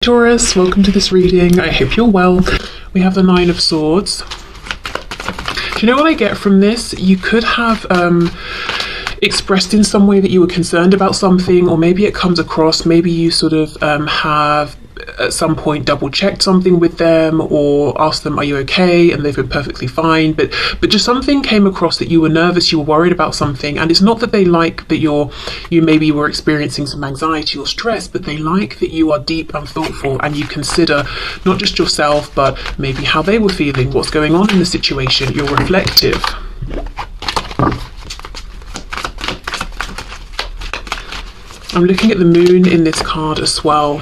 Taurus, welcome to this reading. I hope you're well. We have the Nine of Swords. Do you know what I get from this? You could have expressed in some way that you were concerned about something, or maybe it comes across, maybe you sort of have at some point double checked something with them or asked them, are you okay? And they've been perfectly fine, but just something came across that you were nervous, you were worried about something. And it's not that they like that you maybe were experiencing some anxiety or stress, but they like that you are deep and thoughtful and you consider not just yourself, but maybe how they were feeling, what's going on in the situation. You're reflective. I'm looking at the moon in this card as well.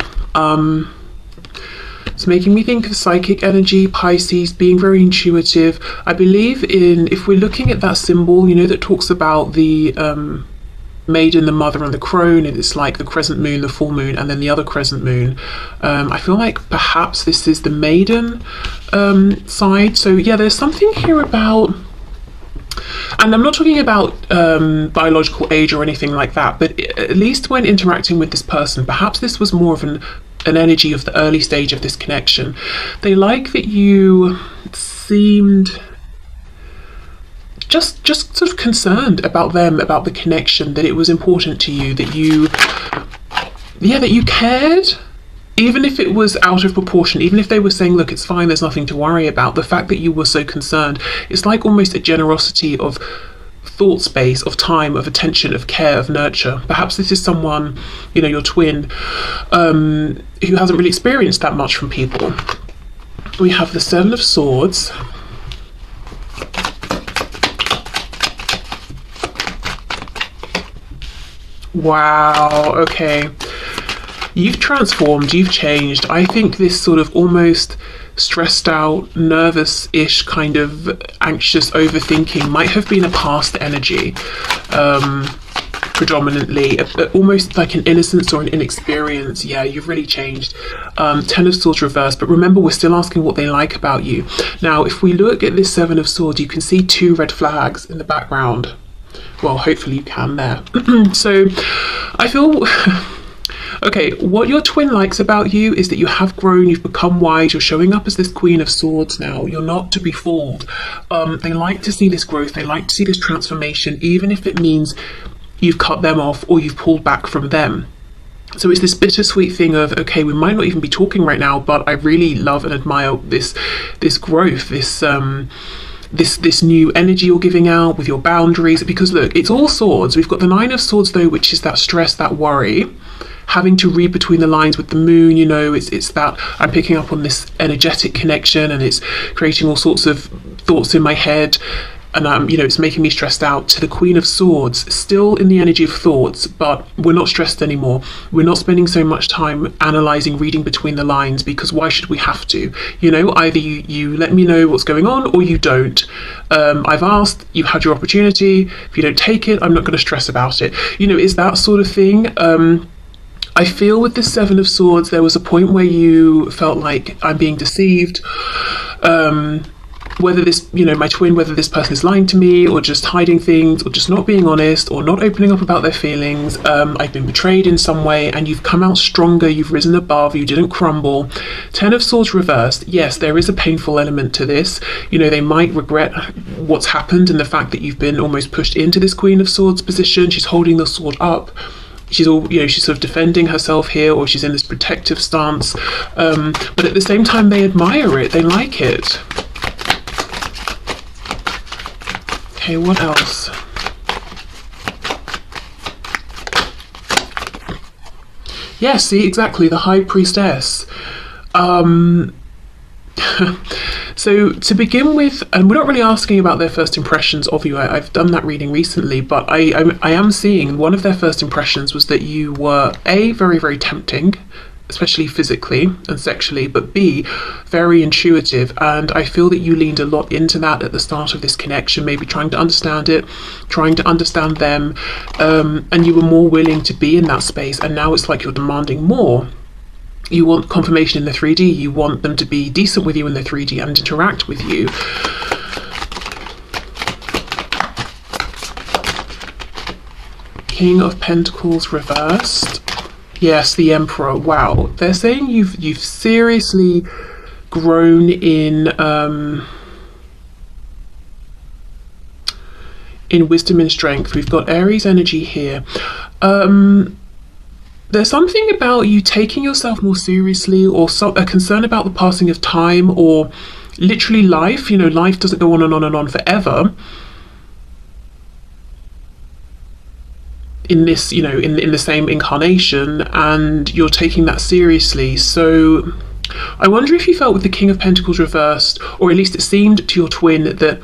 It's making me think of psychic energy, Pisces, being very intuitive. I believe if we're looking at that symbol, you know, that talks about the maiden, the mother, and the crone, and it's like the crescent moon, the full moon, and then the other crescent moon. I feel like perhaps this is the maiden side. So yeah, there's something here about, and I'm not talking about biological age or anything like that, but at least when interacting with this person, perhaps this was more of an energy of the early stage of this connection. They like that you seemed just sort of concerned about them, about the connection, that it was important to you, that you cared. Even if it was out of proportion, even if they were saying, look, it's fine, there's nothing to worry about, the fact that you were so concerned, it's like almost a generosity of thought space, of time, of attention, of care, of nurture. Perhaps this is someone, you know, your twin, who hasn't really experienced that much from people. We have the Seven of Swords. Wow, okay. You've transformed, you've changed. I think this sort of almost stressed out, nervous-ish kind of anxious overthinking might have been a past energy, predominantly, almost like an innocence or an inexperience. Yeah, you've really changed. Ten of Swords reversed, but remember, we're still asking what they like about you. Now, if we look at this Seven of Swords, you can see two red flags in the background. Well, hopefully you can there. So I feel... Okay, what your twin likes about you is that you have grown, you've become wise, you're showing up as this Queen of Swords now. You're not to be fooled. They like to see this growth, they like to see this transformation, even if it means you've cut them off or you've pulled back from them. So it's this bittersweet thing of, okay, we might not even be talking right now, but I really love and admire this growth, this new energy you're giving out with your boundaries. Because look, it's all swords. We've got the Nine of Swords though, which is that stress, that worry, having to read between the lines with the moon. You know, it's that I'm picking up on this energetic connection and it's creating all sorts of thoughts in my head, and you know, it's making me stressed out. To the Queen of Swords, still in the energy of thoughts, but we're not stressed anymore. We're not spending so much time analysing, reading between the lines, because why should we have to? You know, either you let me know what's going on or you don't. I've asked, you've had your opportunity. If you don't take it, I'm not going to stress about it. You know, it's that sort of thing. I feel with the Seven of Swords, there was a point where you felt like, I'm being deceived. Whether this, you know, my twin, whether this person is lying to me or just hiding things or just not being honest or not opening up about their feelings. I've been betrayed in some way, and you've come out stronger, you've risen above, you didn't crumble. Ten of Swords reversed. Yes, there is a painful element to this. You know, they might regret what's happened and the fact that you've been almost pushed into this Queen of Swords position. She's holding the sword up. She's she's sort of defending herself here, or she's in this protective stance. But at the same time, they admire it, they like it. Okay, what else? Yeah, see, exactly, the High Priestess. So to begin with, and we're not really asking about their first impressions of you. I've done that reading recently, but I am seeing one of their first impressions was that you were A, very, very tempting, especially physically and sexually, but B, very intuitive. And I feel that you leaned a lot into that at the start of this connection, maybe trying to understand it, trying to understand them, and you were more willing to be in that space. And now it's like you're demanding more. You want confirmation in the 3D, you want them to be decent with you in the 3D and interact with you. King of Pentacles reversed. Yes, the Emperor. Wow. They're saying you've seriously grown in wisdom and strength. We've got Aries energy here. There's something about you taking yourself more seriously, or a concern about the passing of time, or literally life. You know, life doesn't go on and on and on forever. In this, you know, in the same incarnation, and you're taking that seriously. So I wonder if you felt with the King of Pentacles reversed, or at least it seemed to your twin, that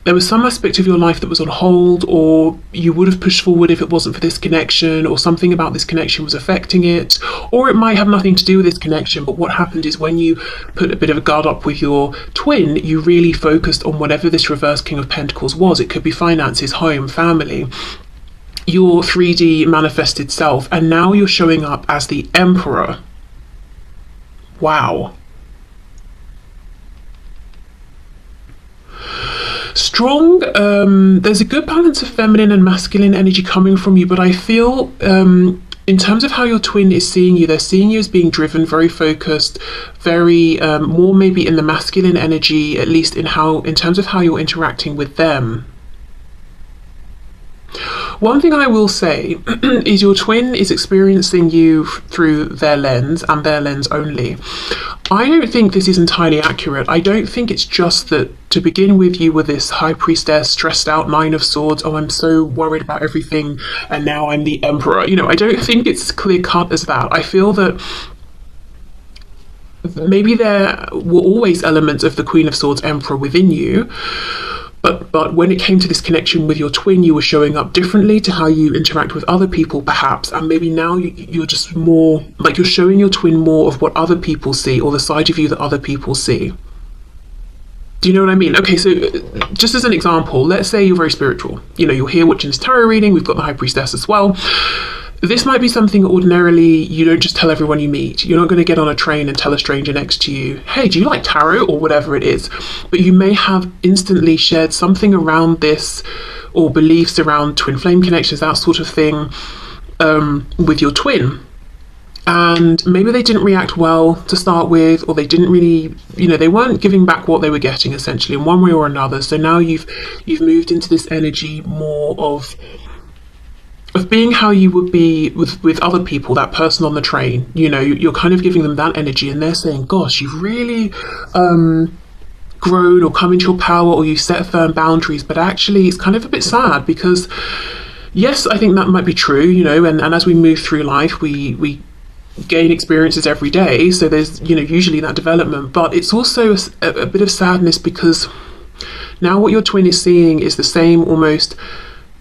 there was some aspect of your life that was on hold, or you would have pushed forward if it wasn't for this connection, or something about this connection was affecting it, or it might have nothing to do with this connection, but what happened is when you put a bit of a guard up with your twin, you really focused on whatever this reverse King of Pentacles was. It could be finances, home, family, your 3D manifested self, and now you're showing up as the Emperor. Wow. Strong. There's a good balance of feminine and masculine energy coming from you, but I feel in terms of how your twin is seeing you, they're seeing you as being driven, very focused, very more maybe in the masculine energy, at least in terms of how you're interacting with them. One thing I will say is your twin is experiencing you through their lens, and their lens only. I don't think this is entirely accurate. I don't think it's just that to begin with you were this high priestess, stressed out, 9 of swords, oh, I'm so worried about everything, and now I'm the Emperor. You know, I don't think it's clear cut as that. I feel that maybe there were always elements of the Queen of Swords Emperor within you, but when it came to this connection with your twin, you were showing up differently to how you interact with other people, perhaps, and maybe now you're just more, like, you're showing your twin more of what other people see, or the side of you that other people see. Do you know what I mean? Okay, so just as an example, let's say you're very spiritual. You know, you're here watching this tarot reading, we've got the High Priestess as well. This might be something ordinarily you don't just tell everyone you meet. You're not going to get on a train and tell a stranger next to you, hey, do you like tarot, or whatever it is. But you may have instantly shared something around this, or beliefs around twin flame connections, that sort of thing, with your twin. And maybe they didn't react well to start with, or they didn't really, you know, they weren't giving back what they were getting, essentially, in one way or another. So now you've moved into this energy more of being how you would be with other people, that person on the train. You know, you're kind of giving them that energy, and they're saying, gosh, you've really grown or come into your power, or you set firm boundaries. But actually it's kind of a bit sad, because yes, I think that might be true, you know, and as we move through life, we gain experiences every day, so there's, you know, usually that development. But it's also a bit of sadness, because now what your twin is seeing is the same almost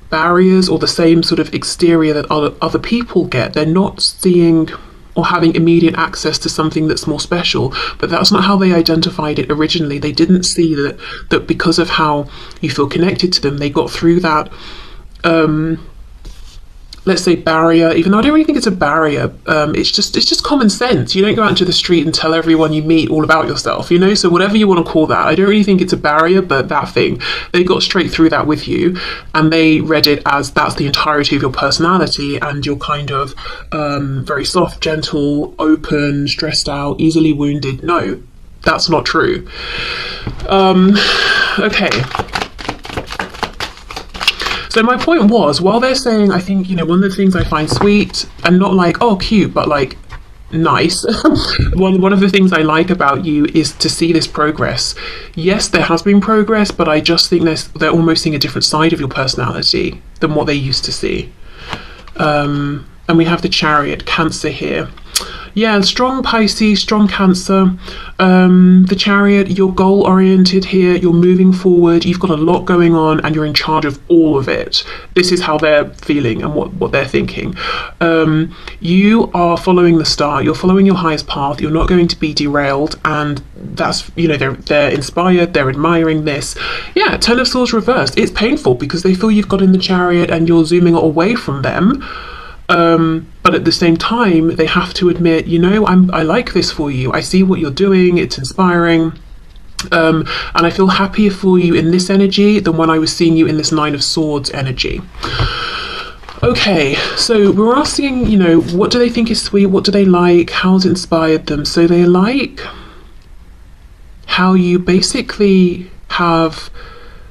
barriers, or the same sort of exterior that other people get. They're not seeing or having immediate access to something that's more special, but that's not how they identified it originally. They didn't see that because of how you feel connected to them, they got through that let's say barrier, even though I don't really think it's a barrier. It's just common sense. You don't go out into the street and tell everyone you meet all about yourself, you know, so whatever you want to call that. I don't really think it's a barrier, but that thing, they got straight through that with you, and they read it as that's the entirety of your personality, and you're kind of very soft, gentle, open, stressed out, easily wounded. No, that's not true. Okay. So my point was, while they're saying, I think, you know, one of the things I find sweet, and not like, oh, cute, but like nice, one of the things I like about you is to see this progress. Yes, there has been progress, but I just think they're almost seeing a different side of your personality than what they used to see. And we have the Chariot, Cancer here. Yeah, strong Pisces, strong Cancer. The Chariot, you're goal oriented here, you're moving forward, you've got a lot going on, and you're in charge of all of it. This is how they're feeling and what they're thinking. You are following the star, you're following your highest path, you're not going to be derailed, and that's, you know, they're inspired, they're admiring this. Yeah, Ten of Swords reversed. It's painful because they feel you've got in the Chariot and you're zooming away from them. But at the same time, they have to admit, you know, I like this for you. I see what you're doing. It's inspiring. And I feel happier for you in this energy than when I was seeing you in this Nine of Swords energy. Okay, so we're asking, what do they think is sweet? What do they like? How's it inspired them? So they like how you basically have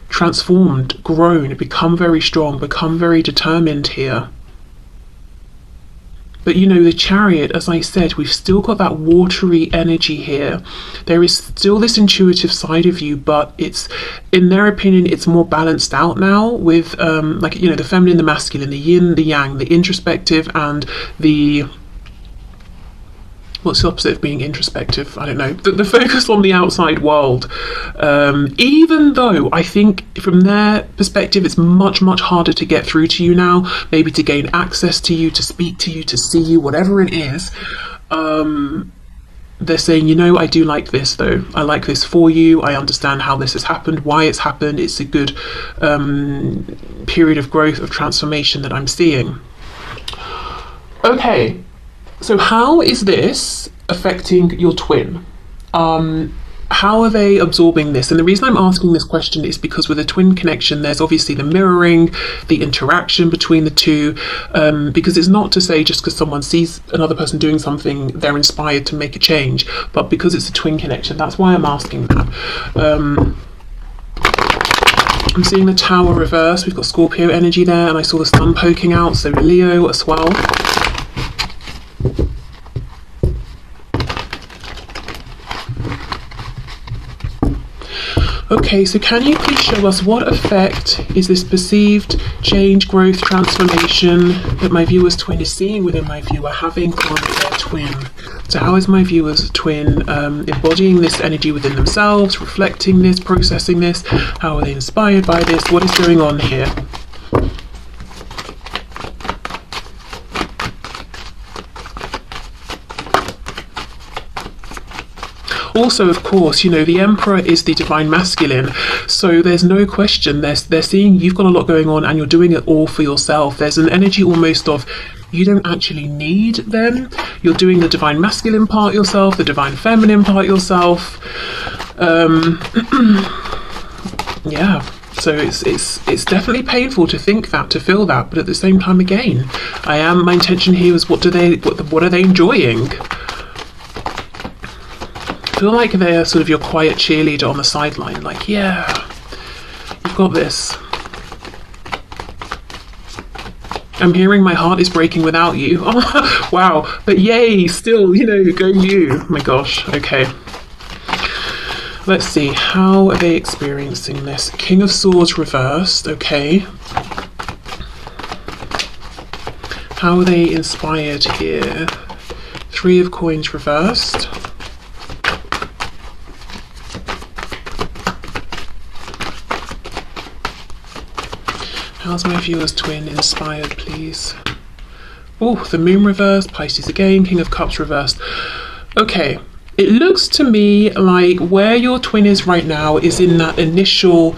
transformed, grown, become very strong, become very determined here. But the Chariot, as I said, we've still got that watery energy here. There is still this intuitive side of you, but it's, in their opinion, it's more balanced out now with, the feminine, the masculine, the yin, the yang, the introspective, and the... What's the opposite of being introspective? I don't know. The focus on the outside world. Even though I think from their perspective, it's much, much harder to get through to you now, maybe to gain access to you, to speak to you, to see you, whatever it is. They're saying, I do like this though. I like this for you. I understand how this has happened, why it's happened. It's a good period of growth, of transformation that I'm seeing. Okay. So how is this affecting your twin? How are they absorbing this? And the reason I'm asking this question is because with a twin connection, there's obviously the mirroring, the interaction between the two, because it's not to say just because someone sees another person doing something, they're inspired to make a change, but because it's a twin connection, that's why I'm asking that. I'm seeing the Tower reverse. We've got Scorpio energy there, and I saw the sun poking out, so Leo as well. Okay, so can you please show us what effect is this perceived change, growth, transformation that my viewer's twin is seeing within my viewer having on their twin? So how is my viewer's twin embodying this energy within themselves, reflecting this, processing this? How are they inspired by this? What is going on here? Also, of course, the Emperor is the divine masculine, so there's no question they're seeing you've got a lot going on and you're doing it all for yourself. There's an energy almost of you don't actually need them. You're doing the divine masculine part yourself, the divine feminine part yourself. Yeah, so it's definitely painful to think that, to feel that, but at the same time, again, my intention here is what are they enjoying? I feel like they're sort of your quiet cheerleader on the sideline, like, yeah, you've got this. I'm hearing my heart is breaking without you. Oh, wow, but yay, still, go you. Oh my gosh, okay. Let's see, how are they experiencing this? King of Swords reversed, okay. How are they inspired here? Three of Coins reversed. How's my viewer's twin inspired, please? Oh, the Moon reversed, Pisces again, King of Cups reversed. Okay, it looks to me like where your twin is right now is in that initial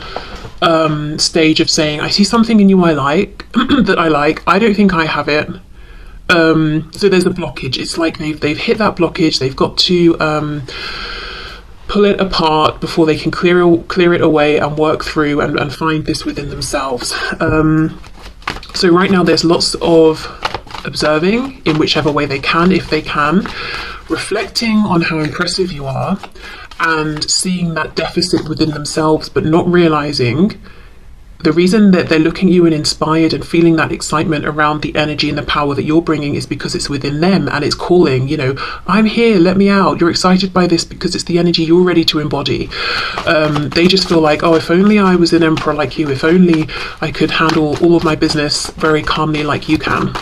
stage of saying, I see something in you I like, that I like, I don't think I have it. So there's a blockage. It's like they've hit that blockage, they've got to pull it apart before they can clear it away and work through and find this within themselves. So right now there's lots of observing in whichever way they can, if they can, reflecting on how impressive you are and seeing that deficit within themselves, but not realizing the reason that they're looking at you and inspired and feeling that excitement around the energy and the power that you're bringing is because it's within them and it's calling, I'm here, let me out. You're excited by this because it's the energy you're ready to embody. They just feel like, oh, if only I was an emperor like you, if only I could handle all of my business very calmly like you can.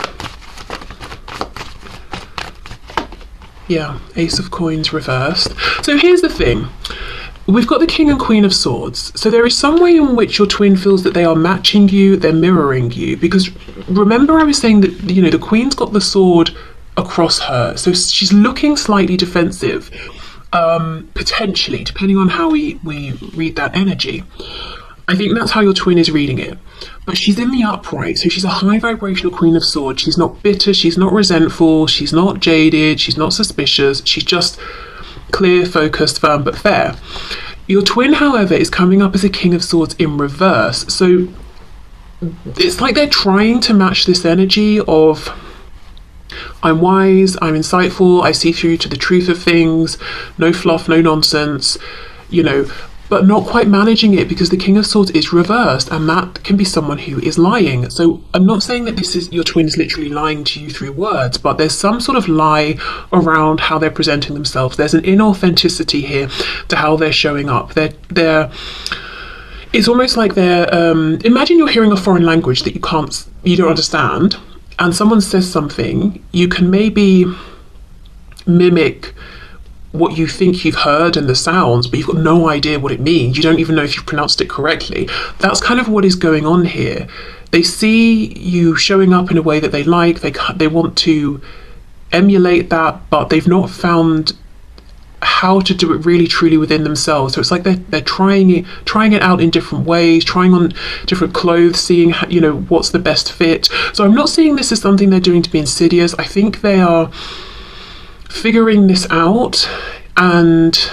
Yeah, Ace of Coins reversed. So here's the thing. We've got the King and Queen of Swords. So there is some way in which your twin feels that they are matching you, they're mirroring you. Because remember I was saying that, the Queen's got the sword across her. So she's looking slightly defensive, potentially, depending on how we read that energy. I think that's how your twin is reading it. But she's in the upright, so she's a high vibrational Queen of Swords. She's not bitter, she's not resentful, she's not jaded, she's not suspicious. She's just clear, focused, firm, but fair. Your twin, however, is coming up as a King of Swords in reverse. So it's like they're trying to match this energy of, I'm wise, I'm insightful, I see through to the truth of things, no fluff, no nonsense, you know, but not quite managing it because the King of Swords is reversed, and that can be someone who is lying. So I'm not saying that this is your twin is literally lying to you through words, but there's some sort of lie around how they're presenting themselves. There's an inauthenticity here to how they're showing up. It's almost like they're imagine you're hearing a foreign language that you don't understand, and someone says something. You can maybe mimic what you think you've heard and the sounds, but you've got no idea what it means. You don't even know if you've pronounced it correctly. That's kind of what is going on here. They see you showing up in a way that they like. They want to emulate that, but they've not found how to do it really truly within themselves. So it's like they're trying it out in different ways, trying on different clothes, seeing how, what's the best fit. So I'm not seeing this as something they're doing to be insidious. I think they are figuring this out, and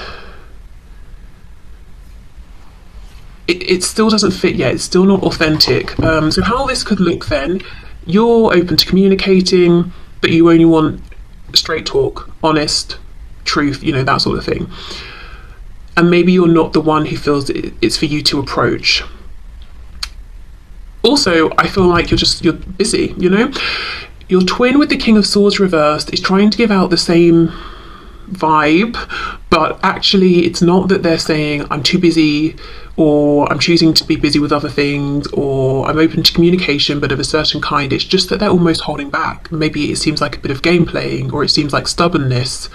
it still doesn't fit yet. It's still not authentic. So how this could look then, you're open to communicating, but you only want straight talk, honest, truth, that sort of thing. And maybe you're not the one who feels it's for you to approach. Also, I feel like you're busy, Your twin with the King of Swords reversed is trying to give out the same vibe, but actually it's not that they're saying I'm too busy, or I'm choosing to be busy with other things, or I'm open to communication but of a certain kind. It's just that they're almost holding back. Maybe it seems like a bit of game playing, or it seems like stubbornness.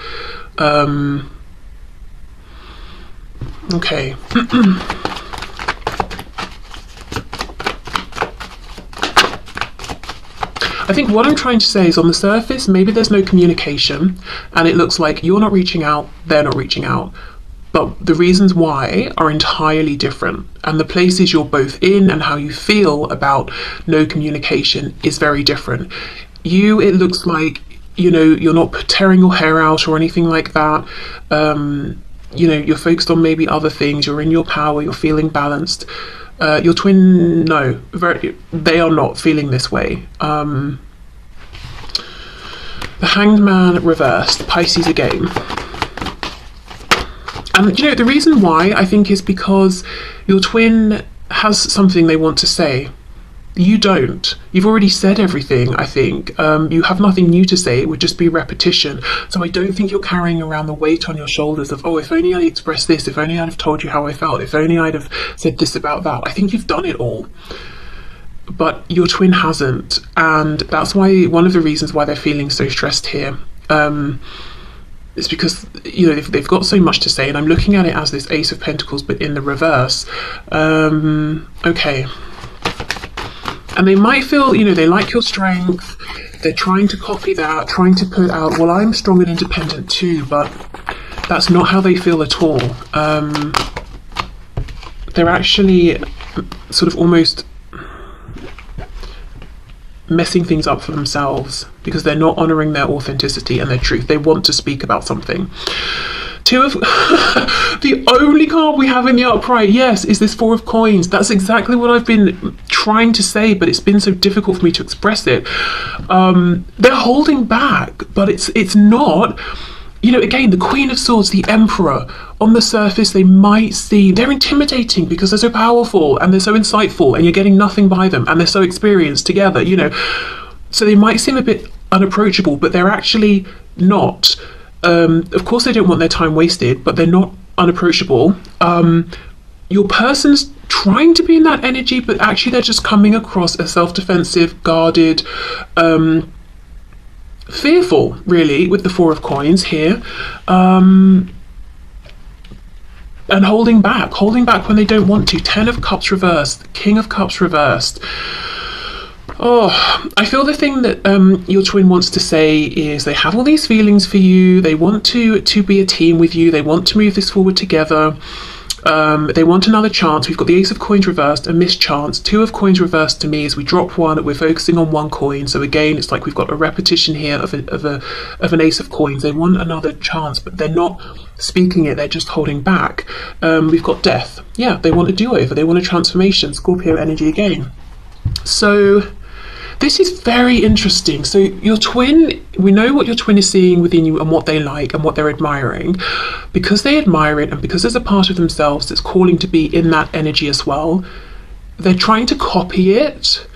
Okay. I think what I'm trying to say is, on the surface, maybe there's no communication and it looks like you're not reaching out, they're not reaching out. But the reasons why are entirely different. And the places you're both in and how you feel about no communication is very different. It looks like, you're not tearing your hair out or anything like that. You're focused on maybe other things, you're in your power, you're feeling balanced. Your twin, no, they are not feeling this way. The Hanged Man reversed, Pisces again. And the reason why I think is because your twin has something they want to say. You don't. You've already said everything, I think. You have nothing new to say. It would just be repetition. So I don't think you're carrying around the weight on your shoulders of, oh, if only I expressed this, if only I'd have told you how I felt, if only I'd have said this about that. I think you've done it all. But your twin hasn't. And that's why one of the reasons why they're feeling so stressed here. It's because, they've got so much to say. And I'm looking at it as this Ace of Pentacles, but in the reverse. Okay. And they might feel, they like your strength. They're trying to copy that, trying to put out, well, I'm strong and independent too, but that's not how they feel at all. They're actually sort of almost messing things up for themselves because they're not honouring their authenticity and their truth. They want to speak about something. The only card we have in the upright, yes, is this Four of Coins. That's exactly what I've been trying to say, but it's been so difficult for me to express it. They're holding back, but it's not. Again, the Queen of Swords, the Emperor, on the surface, they might seem, they're intimidating because they're so powerful and they're so insightful and you're getting nothing by them and they're so experienced together, So they might seem a bit unapproachable, but they're actually not. Of course, they don't want their time wasted, but they're not unapproachable. Your person's trying to be in that energy, but actually they're just coming across as self-defensive, guarded, fearful, really, with the Four of Coins here. And holding back when they don't want to. 10 of Cups reversed, King of Cups reversed. Oh, I feel the thing that your twin wants to say is they have all these feelings for you. They want to be a team with you. They want to move this forward together. They want another chance. We've got the Ace of Coins reversed, a missed chance. 2 of Coins reversed to me as we drop one. We're focusing on one coin. So again, it's like we've got a repetition here of an Ace of Coins. They want another chance, but they're not speaking it. They're just holding back. We've got Death. Yeah, they want a do-over. They want a transformation. Scorpio energy again. So this is very interesting. So your twin, we know what your twin is seeing within you and what they like and what they're admiring. Because they admire it and because there's a part of themselves that's calling to be in that energy as well, they're trying to copy it.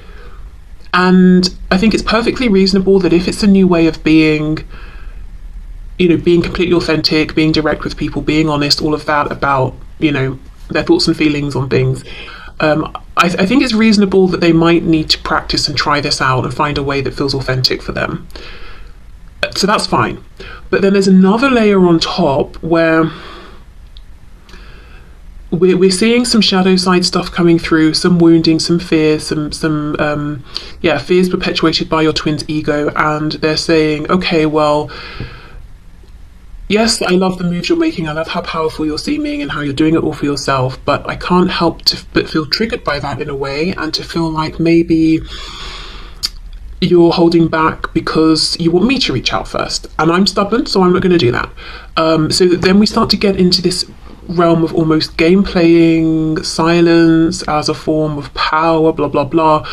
And I think it's perfectly reasonable that if it's a new way of being, you know, being completely authentic, being direct with people, being honest, all of that about, you know, their thoughts and feelings on things, I think it's reasonable that they might need to practice and try this out and find a way that feels authentic for them. So that's fine. But then there's another layer on top where we're seeing some shadow side stuff coming through, some wounding, some fear, some fears perpetuated by your twin's ego, and they're saying, okay, well, yes, I love the moves you're making, I love how powerful you're seeming and how you're doing it all for yourself, but I can't help but feel triggered by that in a way, and to feel like maybe you're holding back because you want me to reach out first, and I'm stubborn, so I'm not going to do that. So then we start to get into this realm of almost game playing, silence as a form of power, blah blah blah.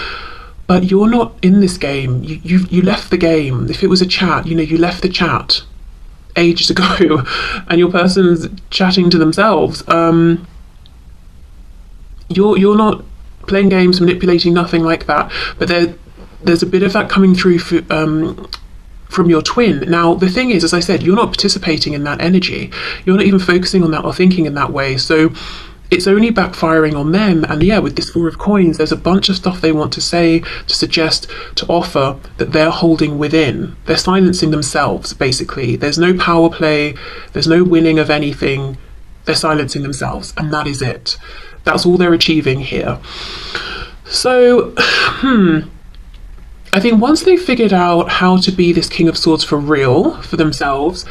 But you're not in this game. You left the game. If it was a chat, you know, you left the chat ages ago, and your person's chatting to themselves. You're not playing games, manipulating, nothing like that. But there's a bit of that coming through from your twin. Now, the thing is, as I said, you're not participating in that energy. You're not even focusing on that or thinking in that way. So it's only backfiring on them. And yeah, with this Four of Coins, there's a bunch of stuff they want to say, to suggest, to offer that they're holding within. They're silencing themselves, basically. There's no power play. There's no winning of anything. They're silencing themselves. And that is it. That's all they're achieving here. So, I think once they've figured out how to be this King of Swords for real, for themselves,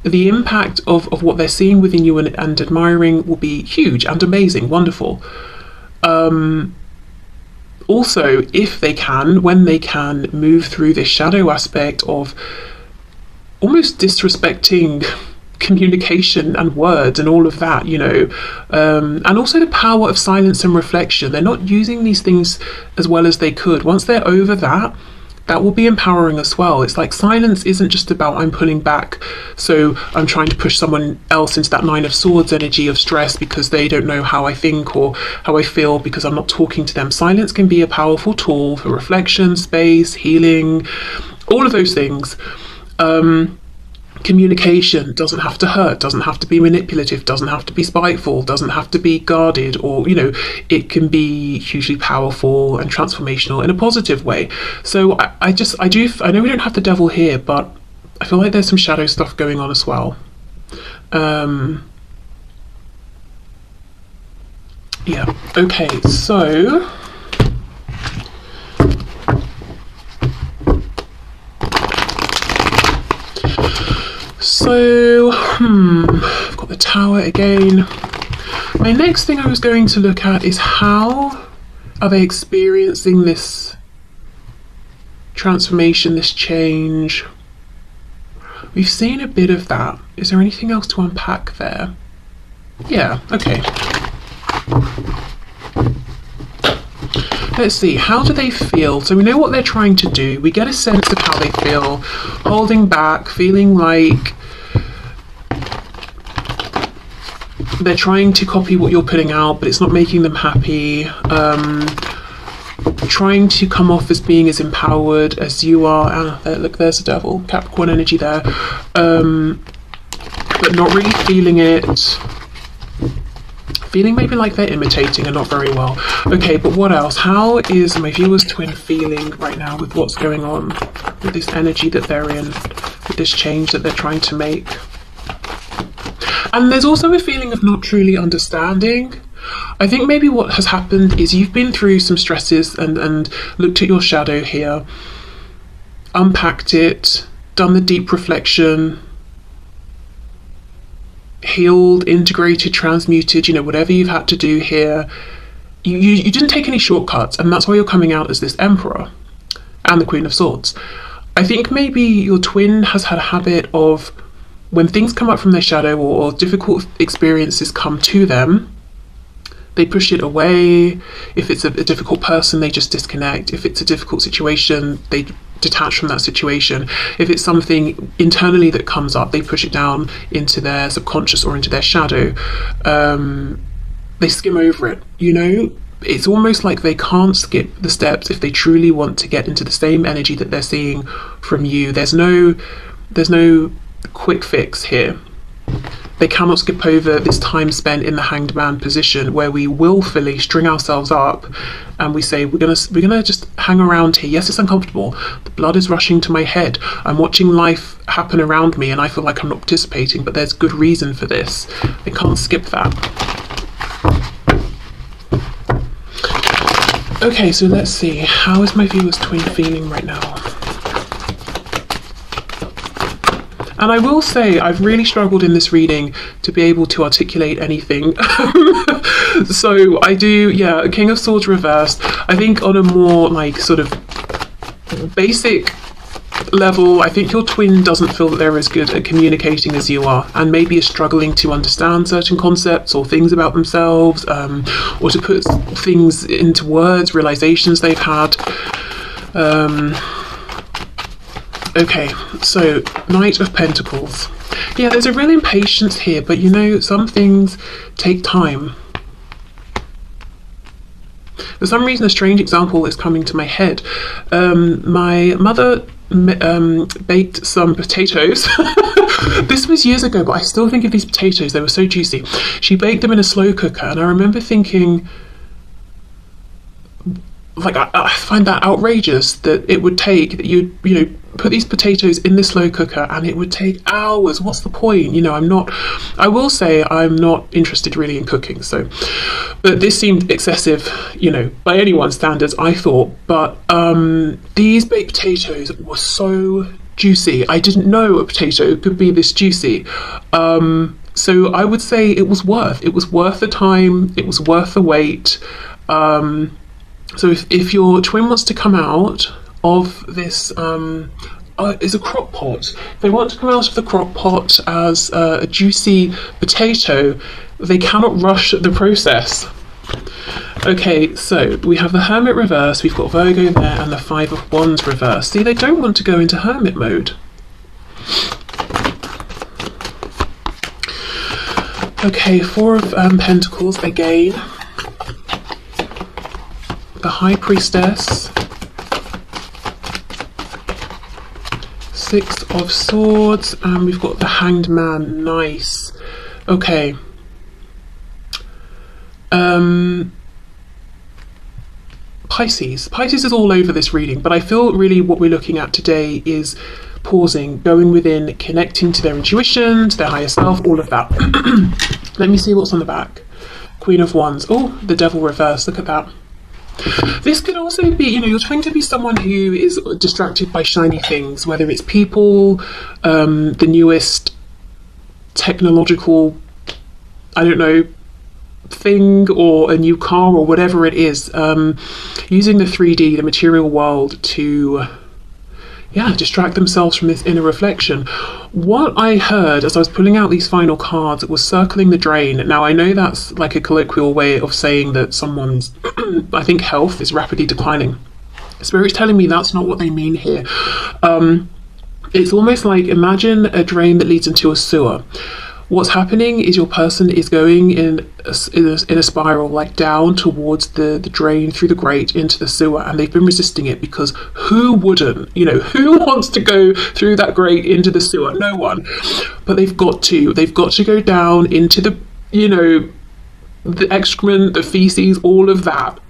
the impact of what they're seeing within you and admiring will be huge and amazing, wonderful. Also, if they can, when they can, move through this shadow aspect of almost disrespecting communication and words and all of that, you know, and also the power of silence and reflection. They're not using these things as well as they could. Once they're over that, that will be empowering as well. It's like silence isn't just about I'm pulling back, so I'm trying to push someone else into that Nine of Swords energy of stress because they don't know how I think or how I feel because I'm not talking to them. Silence can be a powerful tool for reflection, space, healing, all of those things. Communication doesn't have to hurt, doesn't have to be manipulative, doesn't have to be spiteful, doesn't have to be guarded, or, you know, it can be hugely powerful and transformational in a positive way. So I know we don't have the devil here, but I feel like there's some shadow stuff going on as well. Yeah, okay, so I've got the Tower again. My next thing I was going to look at is how are they experiencing this transformation, this change. We've seen a bit of that. Is there anything else to unpack there? Yeah, okay. Let's see, how do they feel? So we know what they're trying to do. We get a sense of how they feel, holding back, feeling like they're trying to copy what you're putting out, but it's not making them happy. Trying to come off as being as empowered as you are. Look, there's the devil, Capricorn energy there. But not really feeling it. Feeling maybe like they're imitating and not very well. Okay, but what else? How is my viewer's twin feeling right now with what's going on, with this energy that they're in, with this change that they're trying to make? And there's also a feeling of not truly understanding. I think maybe what has happened is you've been through some stresses and looked at your shadow here, unpacked it, done the deep reflection, healed, integrated, transmuted, you know, whatever you've had to do here. You didn't take any shortcuts, and that's why you're coming out as this Emperor and the Queen of Swords. I think maybe your twin has had a habit of, when things come up from their shadow or difficult experiences come to them, they push it away. If it's a difficult person, they just disconnect. If it's a difficult situation, they detach from that situation. If it's something internally that comes up, they push it down into their subconscious or into their shadow. They skim over it, you know. It's almost like they can't skip the steps if they truly want to get into the same energy that they're seeing from you. There's no quick fix here. They cannot skip over this time spent in the hanged man position, where we willfully string ourselves up and we say, we're gonna just hang around here. Yes, it's uncomfortable. The blood is rushing to my head. I'm watching life happen around me and I feel like I'm not participating, but there's good reason for this. They can't skip that. Okay, so let's see. How is my viewer's twin feeling right now? And I will say, I've really struggled in this reading to be able to articulate anything. So I do, yeah, King of Swords reversed. I think on a more like sort of basic level, I think your twin doesn't feel that they're as good at communicating as you are, and maybe is struggling to understand certain concepts or things about themselves, or to put things into words, realizations they've had. Okay, so Knight of Pentacles. Yeah, there's a real impatience here, but you know, some things take time. For some reason, a strange example is coming to my head. My mother baked some potatoes. This was years ago, but I still think of these potatoes. They were so juicy. She baked them in a slow cooker, and I remember thinking, like, I find that outrageous that it would take, that you know, put these potatoes in this slow cooker and it would take hours. What's the point? You know, I will say I'm not interested really in cooking, so, but this seemed excessive, you know, by anyone's standards, I thought. But these baked potatoes were so juicy. I didn't know a potato could be this juicy. So I would say it was worth the time, it was worth the wait. So if your twin wants to come out of this, is a crock pot. If they want to come out of the crock pot as a juicy potato, they cannot rush the process. Okay, so we have the Hermit reverse, we've got Virgo there, and the Five of Wands reverse. See, they don't want to go into Hermit mode. Okay, Four of Pentacles again. The High Priestess. Six of Swords, and we've got the Hanged Man. Nice. Okay. Pisces. Pisces is all over this reading, but I feel really what we're looking at today is pausing, going within, connecting to their intuition, to their higher self, all of that. Let me see what's on the back. Queen of Wands. Oh, the Devil reverse. Look at that. This could also be, you know, you're trying to be someone who is distracted by shiny things, whether it's people, the newest technological, I don't know, thing, or a new car, or whatever it is, using the 3D, the material world, to distract themselves from this inner reflection. What I heard as I was pulling out these final cards was circling the drain. Now, I know that's like a colloquial way of saying that someone's, I think, health is rapidly declining. Spirit's telling me that's not what they mean here. It's almost like, imagine a drain that leads into a sewer. What's happening is your person is going in a spiral, like down towards the drain, through the grate into the sewer, and they've been resisting it because who wouldn't? You know, who wants to go through that grate into the sewer? No one. But they've got to go down into the, you know, the excrement, the feces, all of that,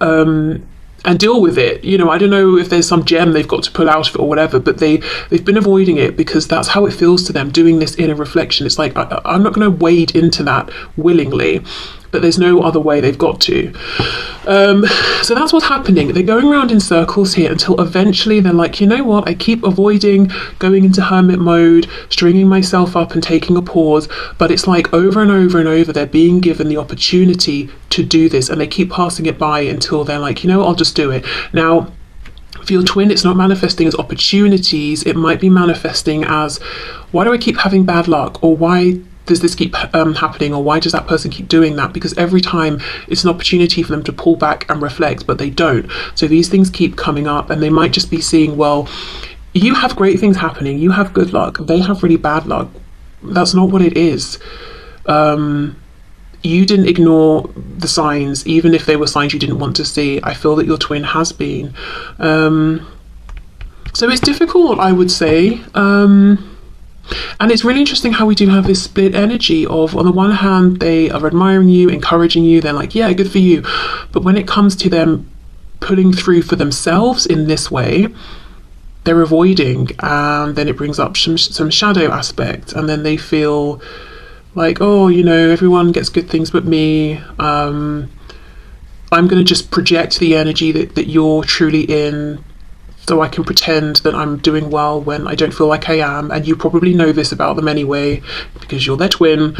and deal with it. You know, I don't know if there's some gem they've got to pull out of it or whatever, but they've been avoiding it because that's how it feels to them, doing this inner reflection. It's like, I'm not going to wade into that willingly, but there's no other way, they've got to. So that's what's happening. They're going around in circles here until eventually they're like, you know what, I keep avoiding going into hermit mode, stringing myself up and taking a pause, but it's like over and over and over they're being given the opportunity to do this, and they keep passing it by until they're like, you know, I'll just do it. Now, for your twin, it's not manifesting as opportunities, it might be manifesting as, why do I keep having bad luck, or why does this keep happening, or why does that person keep doing that? Because every time it's an opportunity for them to pull back and reflect, but they don't. So these things keep coming up, and they might just be seeing, well, you have great things happening, you have good luck, they have really bad luck. That's not what it is. You didn't ignore the signs, even if they were signs you didn't want to see. I feel that your twin has been. So it's difficult, I would say. And it's really interesting how we do have this split energy of, on the one hand, they are admiring you, encouraging you, they're like, yeah, good for you. But when it comes to them pulling through for themselves in this way, they're avoiding, and then it brings up some shadow aspect, and then they feel like, oh, you know, everyone gets good things but me. I'm going to just project the energy that you're truly in, so I can pretend that I'm doing well when I don't feel like I am. And you probably know this about them anyway, because you're their twin.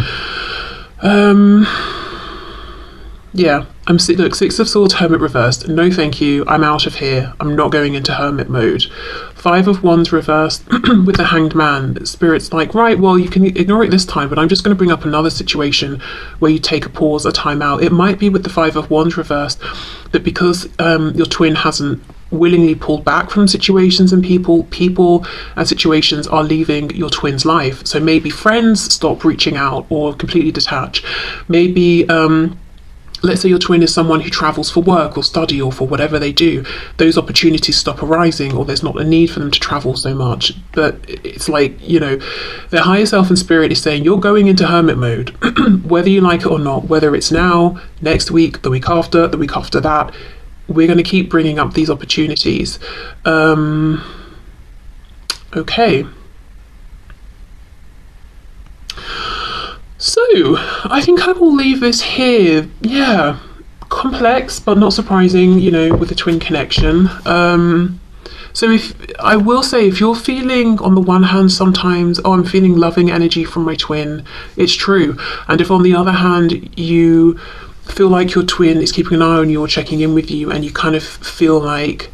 Yeah, look, Six of Swords, Hermit reversed. No thank you, I'm out of here. I'm not going into Hermit mode. Five of Wands reversed with the Hanged Man. Spirit's like, right, well, you can ignore it this time, but I'm just going to bring up another situation where you take a pause, a time out. It might be with the Five of Wands reversed that because your twin hasn't willingly pulled back from situations and people and situations are leaving your twin's life. So maybe friends stop reaching out or completely detach. Maybe let's say your twin is someone who travels for work or study or for whatever they do. Those opportunities stop arising, or there's not a need for them to travel so much. But it's like, you know, their higher self and spirit is saying you're going into hermit mode, whether you like it or not, whether it's now, next week, the week after that. We're going to keep bringing up these opportunities. Okay. So, I think I will leave this here. Yeah, complex, but not surprising, you know, with the twin connection. So I will say, if you're feeling, on the one hand, sometimes, oh, I'm feeling loving energy from my twin, it's true. And if on the other hand, you feel like your twin is keeping an eye on you or checking in with you, and you kind of feel like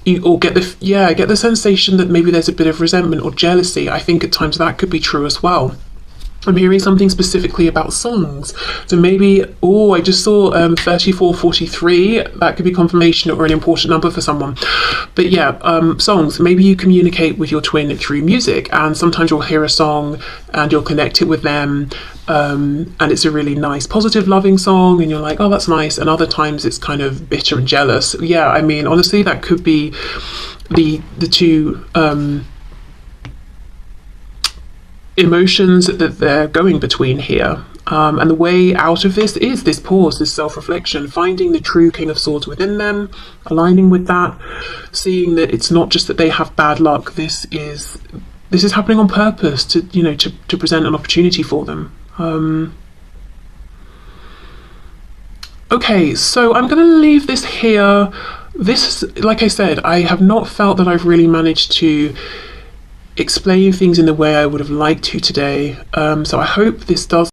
get the sensation that maybe there's a bit of resentment or jealousy, I think at times that could be true as well. I'm hearing something specifically about songs. So maybe, oh, I just saw 3443. That could be confirmation or an important number for someone. But yeah, songs. Maybe you communicate with your twin through music, and sometimes you'll hear a song and you'll connect it with them. And it's a really nice, positive, loving song, and you're like, oh, that's nice. And other times it's kind of bitter and jealous. Yeah, I mean, honestly, that could be the two emotions that they're going between here. And the way out of this is this pause, this self-reflection, finding the true King of Swords within them, aligning with that, seeing that it's not just that they have bad luck. This is happening on purpose to, you know, to present an opportunity for them. Okay, so I'm going to leave this here. This, like I said, I have not felt that I've really managed to explain things in the way I would have liked to today. So I hope this does